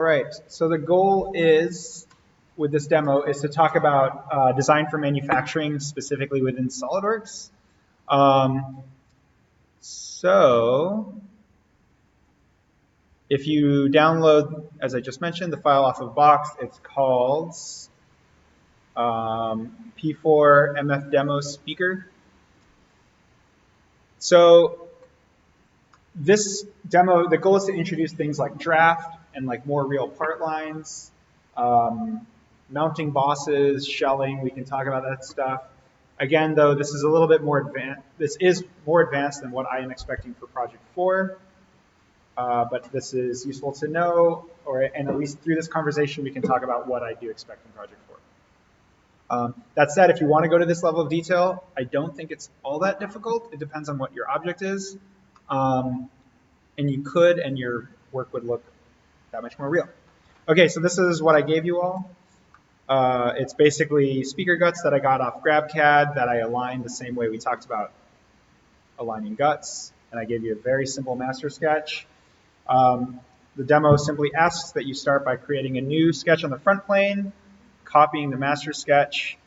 All right, so the goal is, with this demo, is to talk about design for manufacturing, specifically within SolidWorks. So if you download, as I just mentioned, the file off of Box, it's called P4 MF Demo Speaker. So this demo, the goal is to introduce things like draft and like more real part lines, mounting bosses, shelling. We can talk about that stuff. Again, though, this is a little bit more advanced. This is more advanced than what I am expecting for Project 4. But this is useful to know, and at least through this conversation, we can talk about what I do expect in Project 4. That said, if you want to go to this level of detail, I don't think it's all that difficult. It depends on what your object is. And you could, and your work would look that much more real. Okay, so this is what I gave you all. It's basically speaker guts that I got off GrabCAD that I aligned the same way we talked about aligning guts. And I gave you a very simple master sketch. The demo simply asks that you start by creating a new sketch on the front plane, copying the master sketch,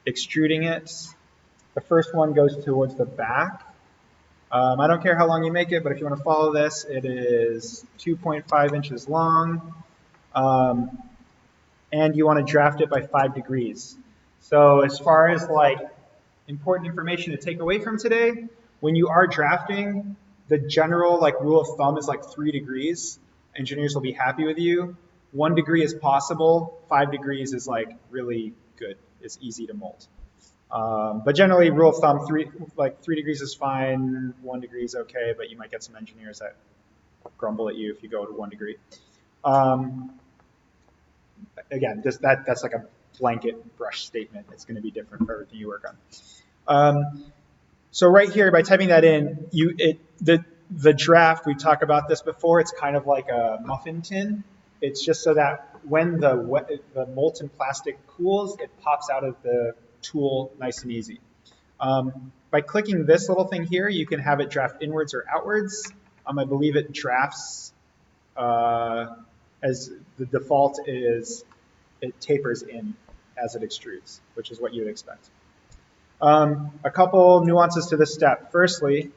extruding it. The first one goes towards the back. I don't care how long you make it, but if you want to follow this, it is 2.5 inches long. And you want to draft it by 5 degrees. So as far as like important information to take away from today, when you are drafting, the general like rule of thumb is like 3 degrees. Engineers will be happy with you. 1 degree is possible. 5 degrees is like really good. It's easy to mold. But generally, rule of thumb, 3 degrees is fine. 1 degree is okay, but you might get some engineers that grumble at you if you go to 1 degree. Again, that's like a blanket brush statement. It's going to be different for everything you work on. So right here, by typing that in, the draft, we talked about this before, it's kind of like a muffin tin. It's just so that when the molten plastic cools, it pops out of the tool nice and easy. By clicking this little thing here, you can have it draft inwards or outwards. I believe it drafts as the default is it tapers in as it extrudes, which is what you would expect. A couple nuances to this step. Firstly,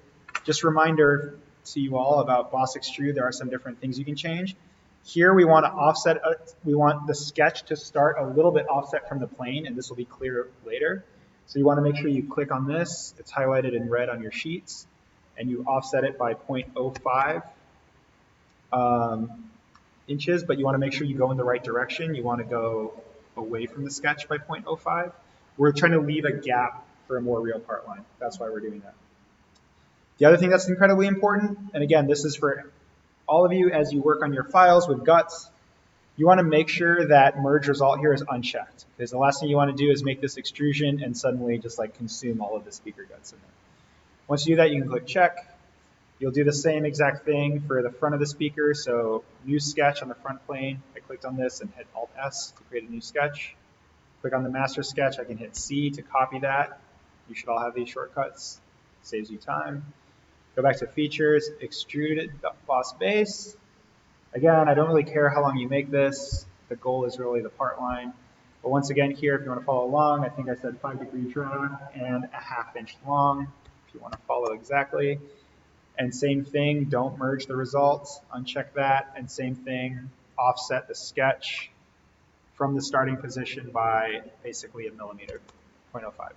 just a reminder to you all about boss extrude. There are some different things you can change. Here we want to offset, we want the sketch to start a little bit offset from the plane, and this will be clear later. So you want to make sure you click on this. It's highlighted in red on your sheets, and you offset it by 0.05 inches, but you want to make sure you go in the right direction. You want to go away from the sketch by 0.05. We're trying to leave a gap for a more real part line. That's why we're doing that. The other thing that's incredibly important, and again, this is for all of you as you work on your files with guts, you want to make sure that merge result here is unchecked, because the last thing you want to do is make this extrusion and suddenly just like consume all of the speaker guts in there. Once you do that, you can click check. You'll do the same exact thing for the front of the speaker. So new sketch on the front plane. I clicked on this and hit Alt-S to create a new sketch. Click on the master sketch. I can hit C to copy that. You should all have these shortcuts. Saves you time. Go back to features, extrude it, boss base. Again, I don't really care how long you make this. The goal is really the part line. But once again here, if you want to follow along, I think I said 5 degree draft and a 1/2 inch long, if you want to follow exactly. And same thing, don't merge the results, uncheck that. And same thing, offset the sketch from the starting position by basically 1 millimeter, 0.05.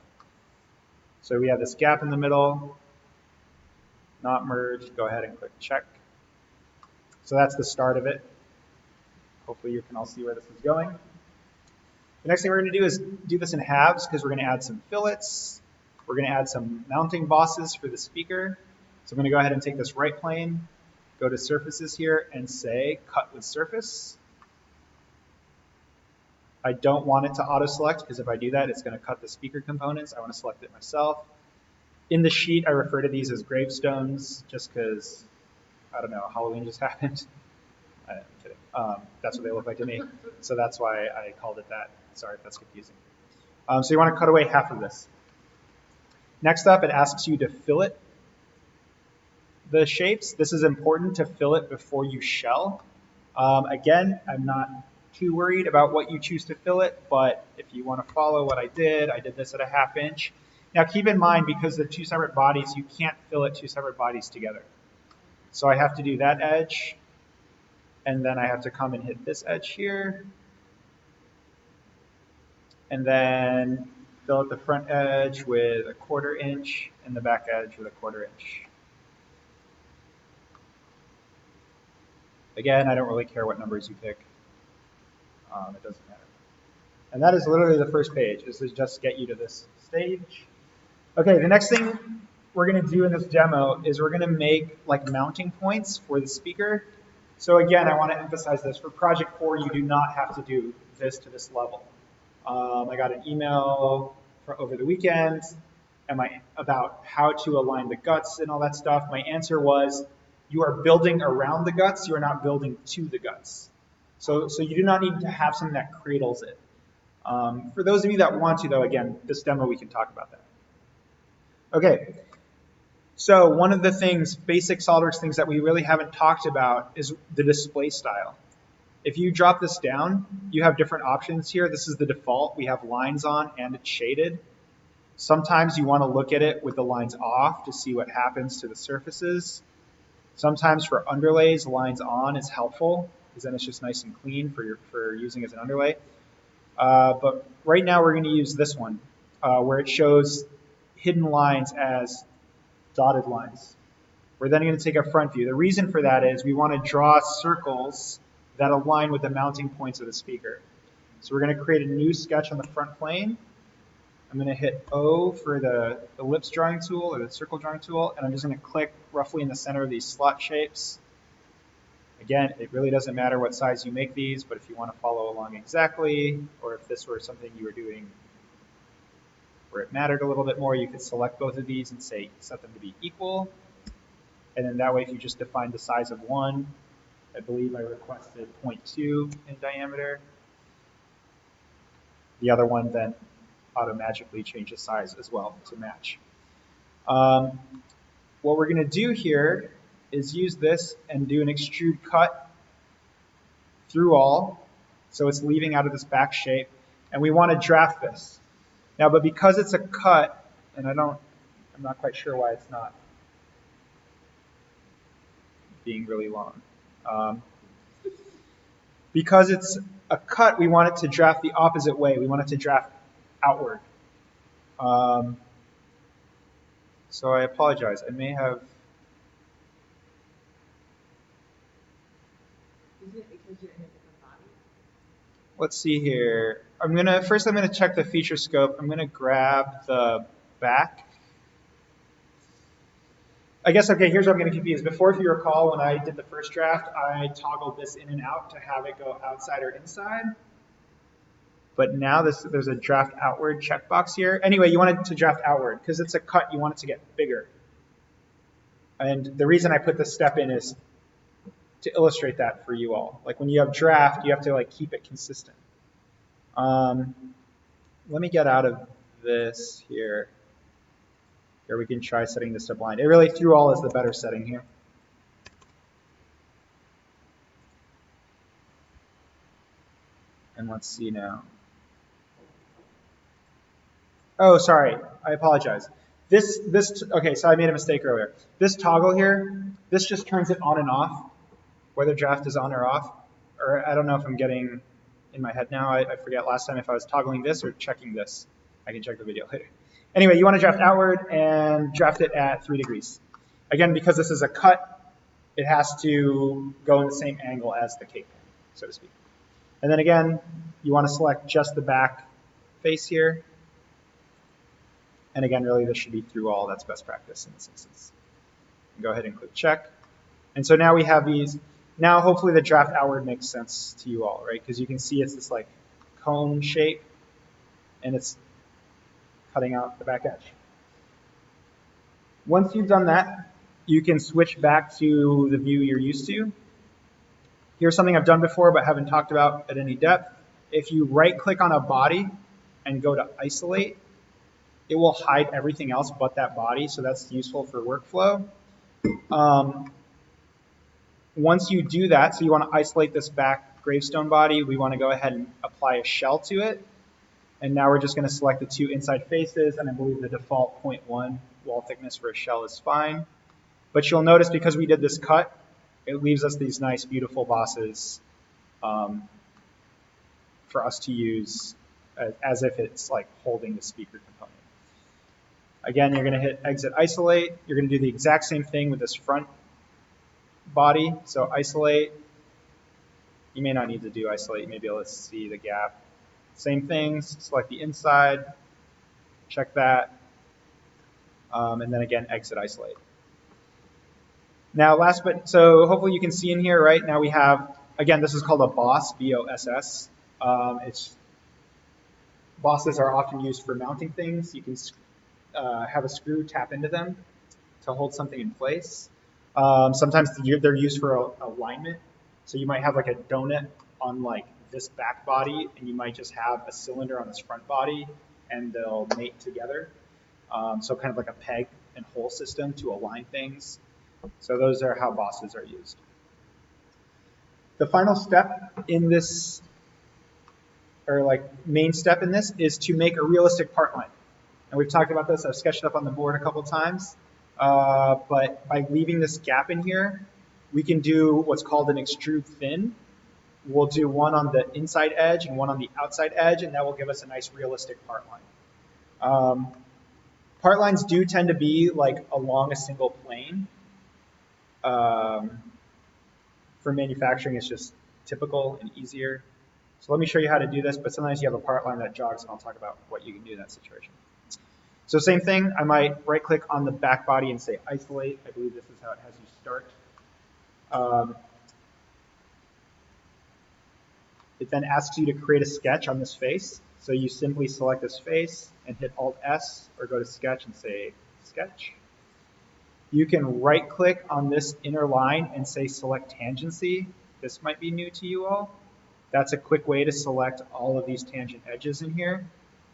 So we have this gap in the middle, not merged. Go ahead and click check. So that's the start of it. Hopefully you can all see where this is going. The next thing we're going to do is do this in halves, because we're going to add some fillets. We're going to add some mounting bosses for the speaker. So I'm going to go ahead and take this right plane, go to surfaces here, and say cut with surface. I don't want it to auto-select, because if I do that, it's going to cut the speaker components. I want to select it myself. In the sheet, I refer to these as gravestones, just because, I don't know, Halloween just happened. I'm kidding. That's what they look like to me. So that's why I called it that. Sorry if that's confusing. So you want to cut away 1/2 of this. Next up, it asks you to fillet the shapes. This is important to fillet before you shell. Again, I'm not too worried about what you choose to fill it, but if you want to follow what I did this at a 1/2 inch. Now keep in mind, because they're two separate bodies, you can't fill it two separate bodies together. So I have to do that edge, and then I have to come and hit this edge here, and then fill out the front edge with a 1/4 inch and the back edge with a 1/4 inch. Again, I don't really care what numbers you pick. It doesn't matter. And that is literally the first page. This is just get you to this stage. Okay, the next thing we're going to do in this demo is we're going to make like mounting points for the speaker. So again, I want to emphasize this. For Project 4, you do not have to do this to this level. I got an email over the weekend about how to align the guts and all that stuff. My answer was, you are building around the guts, you are not building to the guts. So you do not need to have something that cradles it. For those of you that want to, though, again, this demo, we can talk about that. Okay, so one of the things, basic SOLIDWORKS things that we really haven't talked about is the display style. If you drop this down, you have different options here. This is the default. We have lines on and it's shaded. Sometimes you want to look at it with the lines off to see what happens to the surfaces. Sometimes for underlays, lines on is helpful because then it's just nice and clean for using as an underlay. But right now we're going to use this one where it shows hidden lines as dotted lines. We're then going to take a front view. The reason for that is we want to draw circles that align with the mounting points of the speaker. So we're going to create a new sketch on the front plane. I'm going to hit O for the ellipse drawing tool or the circle drawing tool, and I'm just going to click roughly in the center of these slot shapes. Again, it really doesn't matter what size you make these, but if you want to follow along exactly, or if this were something you were doing where it mattered a little bit more, you could select both of these and say set them to be equal. And then that way, if you just define the size of one, I believe I requested 0.2 in diameter. The other one then automatically changes size as well to match. What we're going to do here is use this and do an extrude cut through all. So it's leaving out of this back shape. And we want to draft this. Now, but because it's a cut, and I'm not quite sure why it's not being really long. Because it's a cut, we want it to draft the opposite way. We want it to draft outward. So I apologize. I may have. Is it because you're in a different body? Let's see here. First I'm gonna check the feature scope. I'm gonna grab the back. I guess, okay, here's what I'm getting confused. Before, if you recall, when I did the first draft, I toggled this in and out to have it go outside or inside. But now there's a draft outward checkbox here. Anyway, you want it to draft outward. Because it's a cut, you want it to get bigger. And the reason I put this step in is to illustrate that for you all. Like when you have draft, you have to like keep it consistent. Let me get out of this here. Here we can try setting this to blind. It really, through all, is the better setting here. And let's see now. Oh, sorry. I apologize. Okay, so I made a mistake earlier. This toggle here, this just turns it on and off, whether draft is on or off. Or I don't know if I'm getting in my head now. I forget last time if I was toggling this or checking this. I can check the video later. Anyway, you want to draft outward and draft it at 3 degrees. Again, because this is a cut, it has to go in the same angle as the cape, so to speak. And then again, you want to select just the back face here. And again, really, this should be through all. That's best practice in this instance. Go ahead and click check. And so now we have these. Now, hopefully, the draft outward makes sense to you all, right? Because you can see it's this like cone shape, and it's cutting out the back edge. Once you've done that, you can switch back to the view you're used to. Here's something I've done before but haven't talked about at any depth. If you right-click on a body and go to isolate, it will hide everything else but that body, so that's useful for workflow. Once you do that, so you want to isolate this back gravestone body, we want to go ahead and apply a shell to it. And now we're just going to select the two inside faces, and I believe the default 0.1 wall thickness for a shell is fine. But you'll notice because we did this cut, it leaves us these nice, beautiful bosses for us to use as if it's like holding the speaker component. Again, you're going to hit exit isolate. You're going to do the exact same thing with this front body. So isolate. You may not need to do isolate. You may be able to see the gap. Same things. Select the inside. Check that. And then again, exit isolate. Now, so hopefully you can see in here, right? Now we have, again, this is called a boss, B-O-S-S. Bosses are often used for mounting things. You can have a screw tap into them to hold something in place. Sometimes they're used for alignment. So you might have like a donut on like this back body, and you might just have a cylinder on this front body, and they'll mate together. So kind of like a peg and hole system to align things. So those are how bosses are used. The final step in this, or like main step in this, is to make a realistic part line. And we've talked about this. I've sketched it up on the board a couple times. But by leaving this gap in here, we can do what's called an extrude thin. We'll do one on the inside edge and one on the outside edge, and that will give us a nice realistic part line. Part lines do tend to be like along a single plane. For manufacturing, it's just typical and easier. So let me show you how to do this, but sometimes you have a part line that jogs, and I'll talk about what you can do in that situation. So same thing, I might right-click on the back body and say isolate. I believe this is how it has you start. It then asks you to create a sketch on this face. So you simply select this face and hit Alt-S, or go to Sketch and say Sketch. You can right-click on this inner line and say Select Tangency. This might be new to you all. That's a quick way to select all of these tangent edges in here.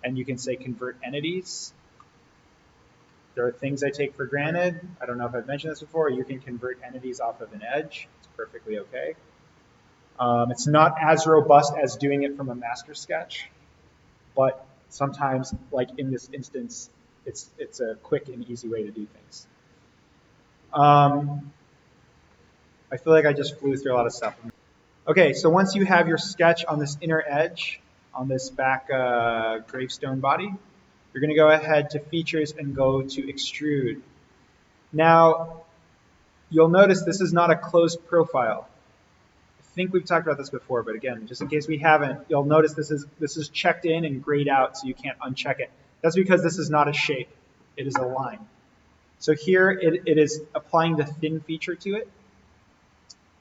And you can say Convert Entities. There are things I take for granted. I don't know if I've mentioned this before. You can convert entities off of an edge. It's perfectly okay. It's not as robust as doing it from a master sketch, but sometimes, like in this instance, it's a quick and easy way to do things. I feel like I just flew through a lot of stuff. Okay, so once you have your sketch on this inner edge, on this back gravestone body, you're going to go ahead to Features and go to Extrude. Now, you'll notice this is not a closed profile. I think we've talked about this before, but again, just in case we haven't, you'll notice this is checked in and grayed out, so you can't uncheck it. That's because this is not a shape. It is a line. So here it is applying the thin feature to it.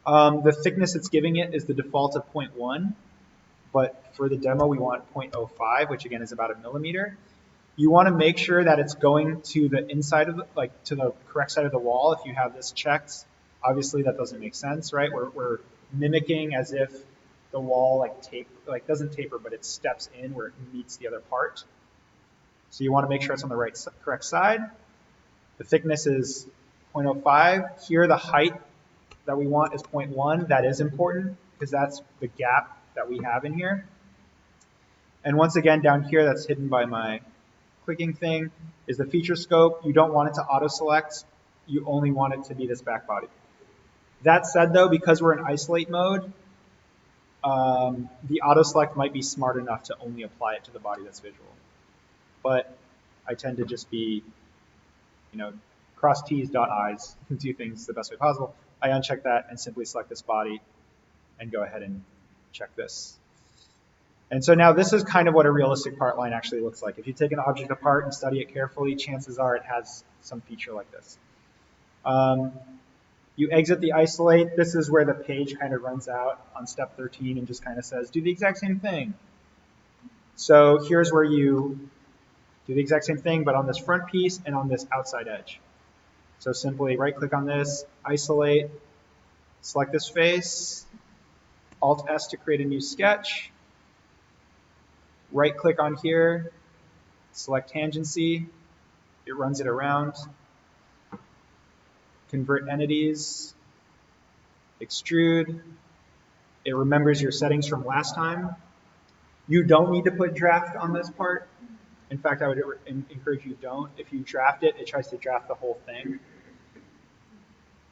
The thickness it's giving it is the default of 0.1, but for the demo we want 0.05, which again is about 1 millimeter. You want to make sure that it's going to the inside of to the correct side of the wall. If you have this checked, obviously that doesn't make sense, right? We're mimicking as if the wall doesn't taper, but it steps in where it meets the other part. So you want to make sure it's on the correct side. The thickness is 0.05. Here the height that we want is 0.1. That is important because that's the gap that we have in here. And once again, down here, that's hidden by my clicking thing, is the feature scope. You don't want it to auto-select. You only want it to be this back body. That said, though, because we're in isolate mode, the auto-select might be smart enough to only apply it to the body that's visual. But I tend to just be, cross T's, dot I's, do things the best way possible. I uncheck that and simply select this body and go ahead and check this. And so now this is kind of what a realistic part line actually looks like. If you take an object apart and study it carefully, chances are it has some feature like this. You exit the isolate. This is where the page kind of runs out on step 13 and just kind of says, do the exact same thing. So here's where you do the exact same thing, but on this front piece and on this outside edge. So simply right-click on this, isolate, select this face, Alt-S to create a new sketch. Right-click on here, select tangency, it runs it around. Convert entities, extrude. It remembers your settings from last time. You don't need to put draft on this part. In fact, I would encourage you don't. If you draft it, it tries to draft the whole thing.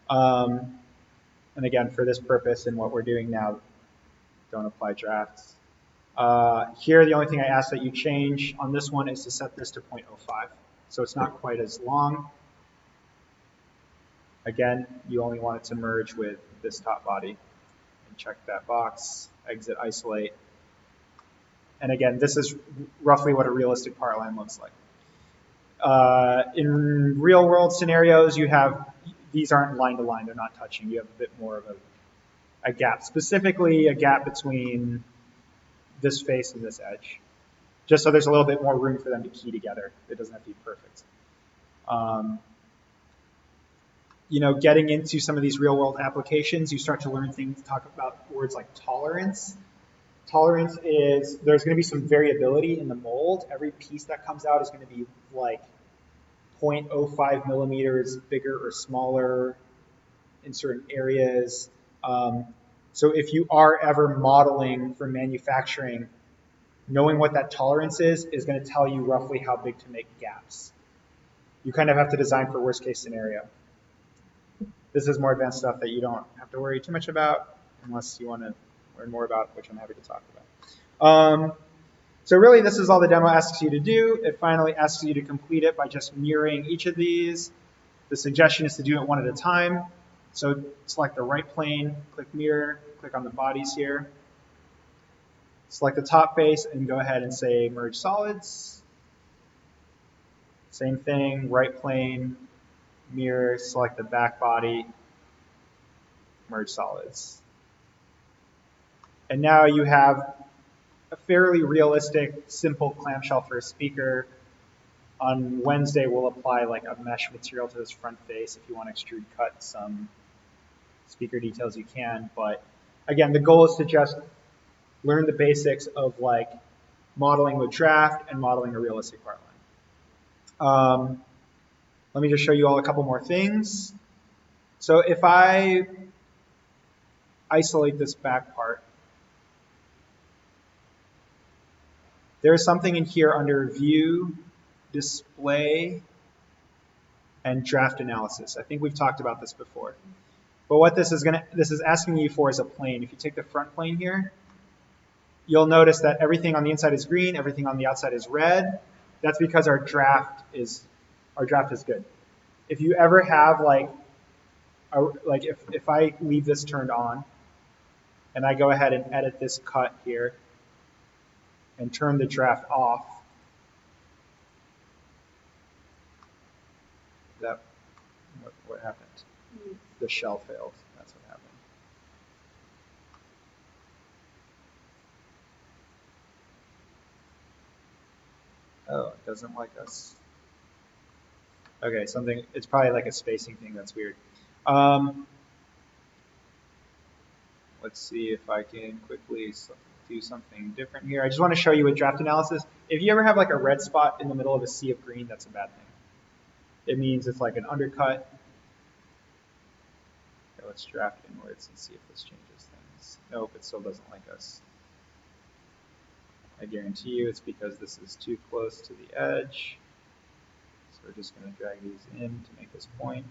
And again, for this purpose and what we're doing now, don't apply drafts. Here, the only thing I ask that you change on this one is to set this to 0.05. So it's not quite as long. Again, you only want it to merge with this top body. And check that box, exit, isolate. And again, this is roughly what a realistic part line looks like. In real world scenarios, you have, these aren't line to line, they're not touching. You have a bit more of a gap, specifically a gap between this face and this edge, just so there's a little bit more room for them to key together. It doesn't have to be perfect. You know, getting into some of these real world applications, you start to learn things, talk about words like tolerance. Tolerance is, there's going to be some variability in the mold. Every piece that comes out is going to be like 0.05 millimeters bigger or smaller in certain areas. So if you are ever modeling for manufacturing, knowing what that tolerance is going to tell you roughly how big to make gaps. You kind of have to design for worst case scenario. This is more advanced stuff that you don't have to worry too much about unless you want to learn more about, which I'm happy to talk about. So really, this is all the demo asks you to do. It finally asks you to complete it by just mirroring each of these. The suggestion is to do it one at a time. So select the right plane, click mirror, click on the bodies here. Select the top face and go ahead and say merge solids. Same thing, right plane, mirror, select the back body, merge solids. And now you have a fairly realistic, simple clamshell for a speaker. On Wednesday, we'll apply like a mesh material to this front face. If you want to extrude cut some speaker details, you can. But again, the goal is to just learn the basics of like modeling with draft and modeling a realistic part line. Let me just show you all a couple more things. So if I isolate this back part, there's something in here under View, Display, and Draft Analysis. I think we've talked about this before. But what this is asking you for is a plane. If you take the front plane here, you'll notice that everything on the inside is green, everything on the outside is red. That's because our draft is good. If you ever have if I leave this turned on and I go ahead and edit this cut here and turn the draft off, what happened? The shell failed. That's what happened. Oh, it doesn't like us. Okay, it's probably like a spacing thing that's weird. Let's see if I can quickly do something different here. I just want to show you with draft analysis. If you ever have like a red spot in the middle of a sea of green, that's a bad thing. It means it's like an undercut. Okay, let's draft inwards and see if this changes things. Nope, it still doesn't like us. I guarantee you it's because this is too close to the edge. So we're just going to drag these in to make this point.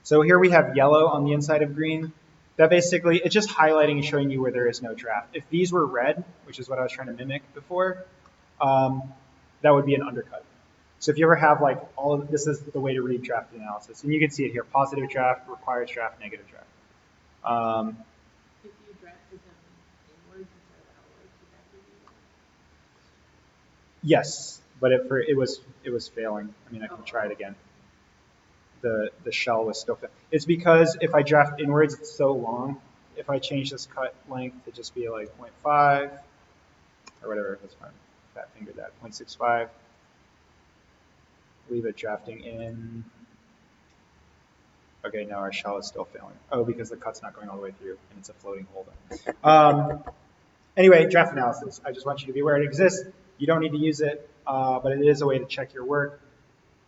So here we have yellow on the inside of green. That basically, it's just highlighting and showing you where there is no draft. If these were red, which is what I was trying to mimic before, that would be an undercut. So if you ever have like all of this is the way to read draft analysis. And you can see it here, positive draft, requires draft, negative draft. If you drafted them inwards instead of outwards, would that give you that? Yes, but it was failing. I mean, I can try it again. The shell was still failing. It's because if I draft inwards, it's so long. If I change this cut length to just be like 0.5 or whatever, that's fine. Fat finger that 0.65. Leave it drafting in. Okay, now our shell is still failing. Oh, because the cut's not going all the way through and it's a floating holder. Anyway, draft analysis. I just want you to be aware it exists. You don't need to use it, but it is a way to check your work.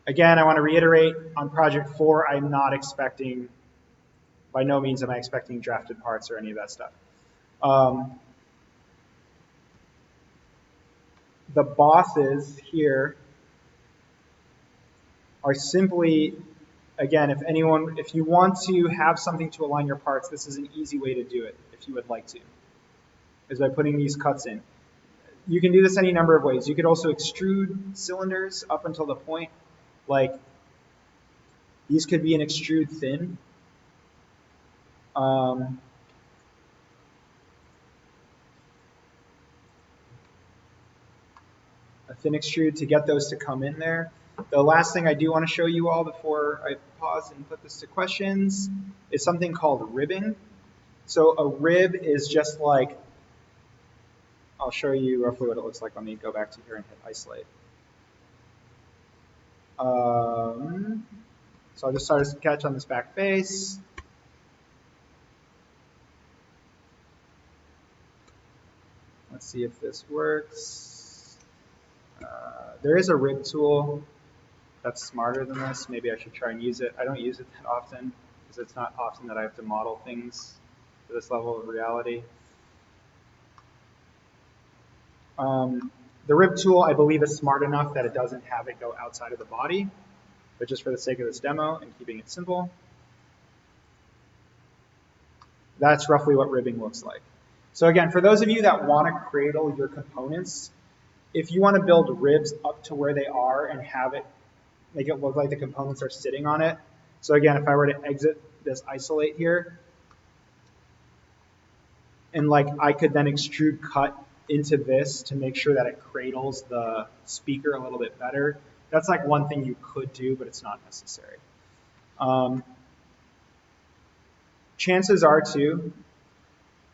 Again, I want to reiterate, on project 4, I'm not expecting, by no means am I expecting drafted parts or any of that stuff. The bosses here are simply, again, if you want to have something to align your parts, this is an easy way to do it, if you would like to, is by putting these cuts in. You can do this any number of ways. You could also extrude cylinders up until the point, like these could be an extrude thin. A thin extrude to get those to come in there. The last thing I do want to show you all before I pause and put this to questions is something called ribbing. So a rib is just like, I'll show you roughly what it looks like. Let me go back to here and hit isolate. So I'll just start a sketch on this back face. Let's see if this works. There is a rib tool that's smarter than this. Maybe I should try and use it. I don't use it that often because it's not often that I have to model things to this level of reality. The rib tool, I believe, is smart enough that it doesn't have it go outside of the body, but just for the sake of this demo and keeping it simple, that's roughly what ribbing looks like. So again, for those of you that want to cradle your components, if you want to build ribs up to where they are and have it, make it look like the components are sitting on it. So again, if I were to exit this isolate here, and like I could then extrude cut into this to make sure that it cradles the speaker a little bit better. That's like one thing you could do, but it's not necessary. Chances are too,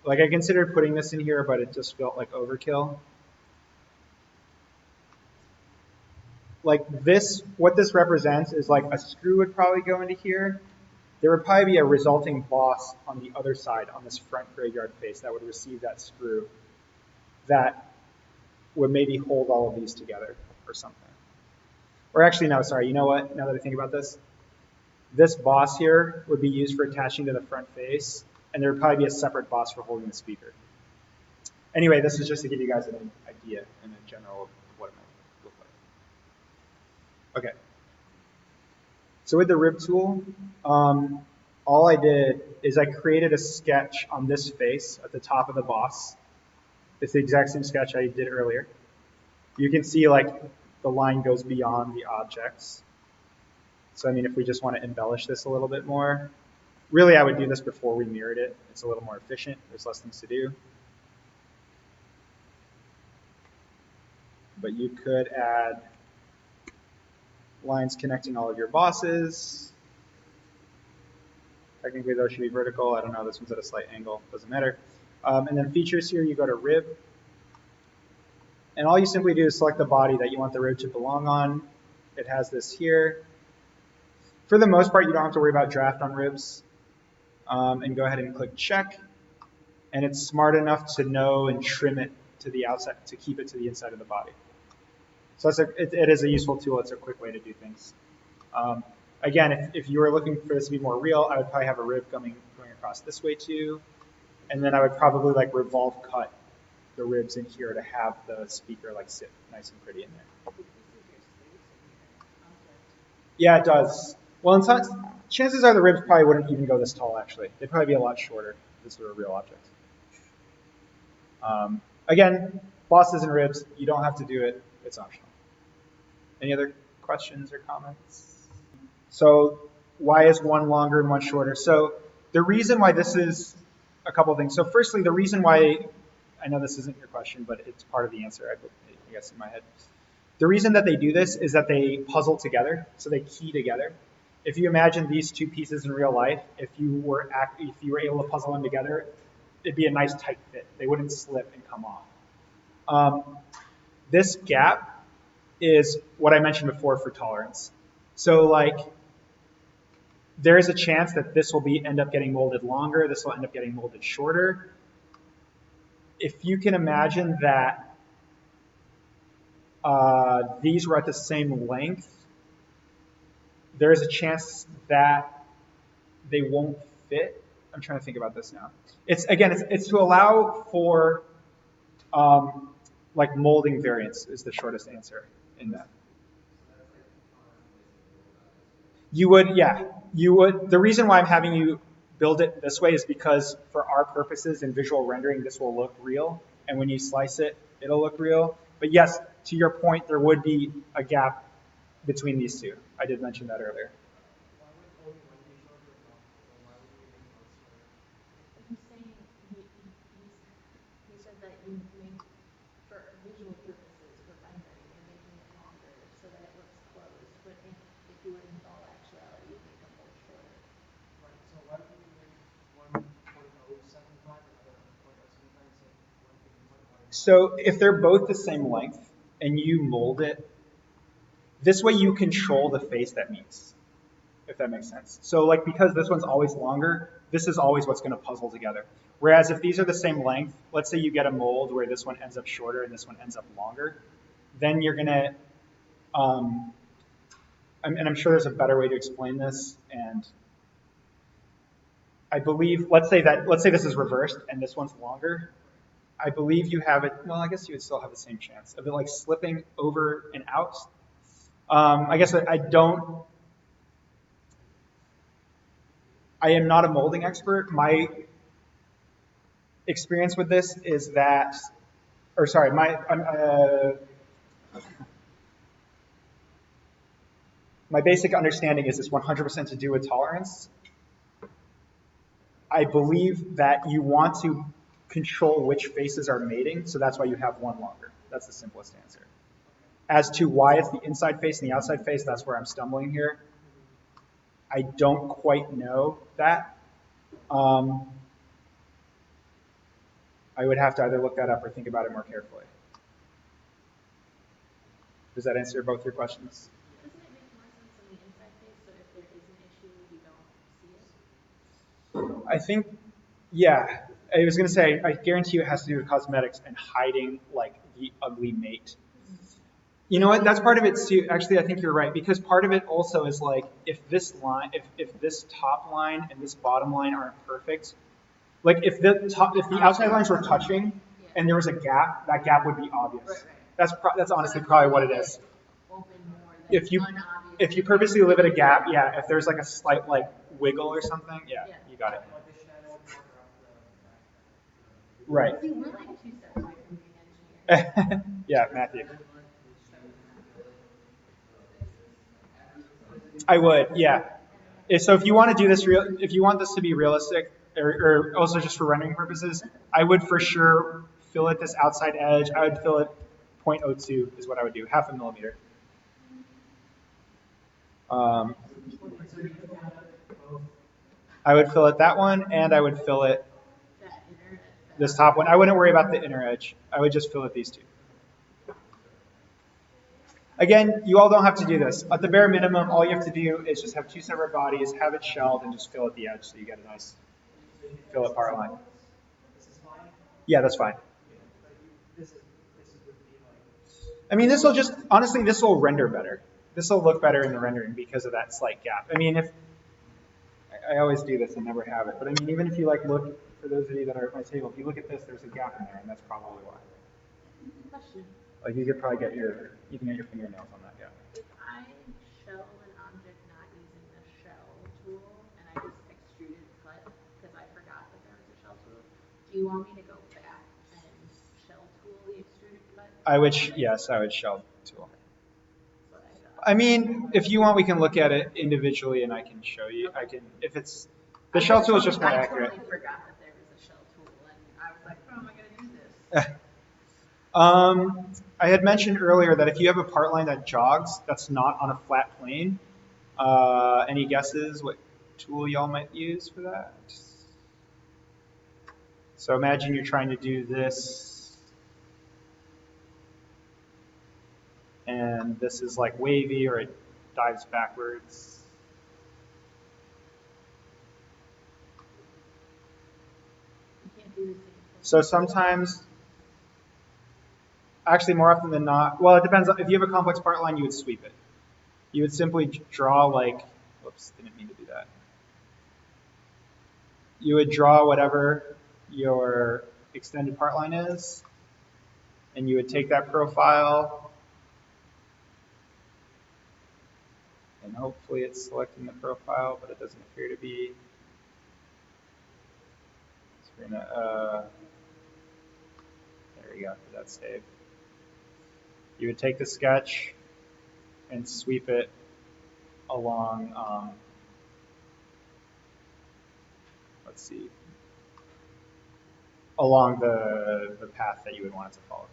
like I considered putting this in here, but it just felt like overkill. Like this, what this represents is like a screw would probably go into here. There would probably be a resulting boss on the other side, on this front graveyard face, that would receive that screw that would maybe hold all of these together or something. Or actually, no, sorry, you know what? Now that I think about this, this boss here would be used for attaching to the front face, and there would probably be a separate boss for holding the speaker. Anyway, this is just to give you guys an idea in a general of what it might look like. Okay. So with the rib tool, all I did is I created a sketch on this face at the top of the boss. It's the exact same sketch I did earlier. You can see like the line goes beyond the objects. So I mean, if we just want to embellish this a little bit more, really I would do this before we mirrored it. It's a little more efficient. There's less things to do. But you could add lines connecting all of your bosses. Technically those should be vertical. I don't know, this one's at a slight angle, doesn't matter. And then features here, you go to rib. And all you simply do is select the body that you want the rib to belong on. It has this here. For the most part, you don't have to worry about draft on ribs. And go ahead and click check. And it's smart enough to know and trim it to the outside, to keep it to the inside of the body. So it is a useful tool. It's a quick way to do things. Again, if you were looking for this to be more real, I would probably have a rib going across this way too. And then I would probably like revolve cut the ribs in here to have the speaker like sit nice and pretty in there. Yeah, it does. Well, chances are the ribs probably wouldn't even go this tall, actually. They'd probably be a lot shorter if this were a real object. Again, bosses and ribs, you don't have to do it. It's optional. Any other questions or comments? So why is one longer and one shorter? So the reason why this is a couple of things. So firstly, the reason why, I know this isn't your question, but it's part of the answer, I guess, in my head. The reason that they do this is that they puzzle together, so they key together. If you imagine these two pieces in real life, if you were able to puzzle them together, it'd be a nice tight fit. They wouldn't slip and come off. This gap is what I mentioned before for tolerance. So like, there is a chance that this will end up getting molded longer. This will end up getting molded shorter. if you can imagine that these were at the same length, there is a chance that they won't fit. I'm trying to think about this now. It's to allow for like molding variance is the shortest answer in that. You would, yeah, you would. The reason why I'm having you build it this way is because for our purposes in visual rendering, this will look real. And when you slice it, it'll look real. But yes, to your point, there would be a gap between these two. I did mention that earlier. Why would only one be shorter and not both? Or why wouldn't you make both shorter? He's saying, he said that you make, for visual purposes, for rendering, you're making it longer so that it looks closed. But if you were in all actuality, you'd make them both shorter. Right, so why wouldn't you make one 0.075 and another 0.075 and say one can be 0.1? So if they're both the same length and you mold it, this way you control the face that meets, if that makes sense. So like because this one's always longer, this is always what's going to puzzle together. Whereas if these are the same length, let's say you get a mold where this one ends up shorter and this one ends up longer, then you're going to, and I'm sure there's a better way to explain this, and I believe, let's say this is reversed and this one's longer. I believe you have it, well, I guess you would still have the same chance of it like slipping over and out. I guess I am not a molding expert. My experience with this is that, or sorry, my basic understanding is it's 100% to do with tolerance. I believe that you want to control which faces are mating, so that's why you have one longer. That's the simplest answer. As to why it's the inside face and the outside face, that's where I'm stumbling here. I don't quite know that. I would have to either look that up or think about it more carefully. Does that answer both your questions? Doesn't it make more sense on the inside face so if there is an issue, you don't see it? I think, yeah. I was going to say, I guarantee you it has to do with cosmetics and hiding like the ugly mate. You know what? That's part of it too. Actually, I think you're right because part of it also is like if this line, if this top line and this bottom line aren't perfect, like if the outside lines were touching and there was a gap, that gap would be obvious. Right. That's honestly probably what it is. Open more than If you purposely leave it a gap, yeah. If there's like a slight like wiggle or something, yeah. You got it. Or the shadow would cover up the back. Right. See, we're like 2 steps away from being engineers. Yeah, Matthew. I would, yeah. So if you want to do this if you want this to be realistic, or also just for rendering purposes, I would for sure fillet this outside edge. I would fillet 0.02 is what I would do, half a millimeter. I would fillet that one, and I would fillet That inner, this top one. I wouldn't worry about the inner edge. I would just fillet these two. Again, you all don't have to do this. At the bare minimum, all you have to do is just have 2 separate bodies, have it shelled, and just fillet the edge so you get a nice fillet part line. This is fine. Yeah, that's fine. This would be like. I mean, this will just, honestly, this will render better. This will look better in the rendering because of that slight gap. I mean, I always do this and never have it, but I mean, even if you like look, for those of you that are at my table, if you look at this, there's a gap in there, and that's probably why. question. Like you could probably get your fingernails on that gap. If I shell an object not using the shell tool and I just extruded cut because I forgot that there was a shell tool, do you want me to go back and shell tool the extruded cut? Yes, I would shell tool. That's what I got. I mean, if you want, we can look at it individually, and I can show you. I can, if it's the shell tool is just more accurate. I totally forgot that there was a shell tool, and I was like, how am I going to do this? I had mentioned earlier that if you have a part line that jogs, that's not on a flat plane. Any guesses what tool y'all might use for that? So imagine you're trying to do this, and this is like wavy or it dives backwards. You can't do the same thing. So sometimes Actually, more often than not, well, it depends. If you have a complex part line, you would sweep it. You would simply draw like, whoops, didn't mean to do that. You would draw whatever your extended part line is, and you would take that profile, and hopefully it's selecting the profile, but it doesn't appear to be. So we're gonna, there we go, did that save? You would take the sketch and sweep it along, let's see, along the path that you would want it to follow.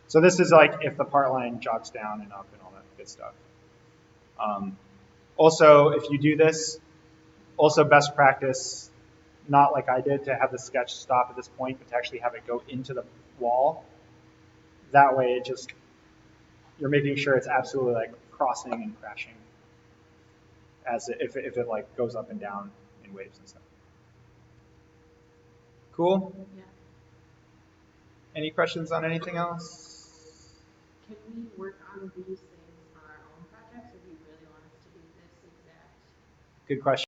So this is like if the part line jogs down and up and all that good stuff. Also, if you do this, also best practice, not like I did, to have the sketch stop at this point, but to actually have it go into the wall. That way it just, you're making sure it's absolutely like crossing and crashing as if it like goes up and down in waves and stuff. Cool? Yeah. Any questions on anything else? Can we work on these things on our own projects, or do you really want us to do this exact? Good question.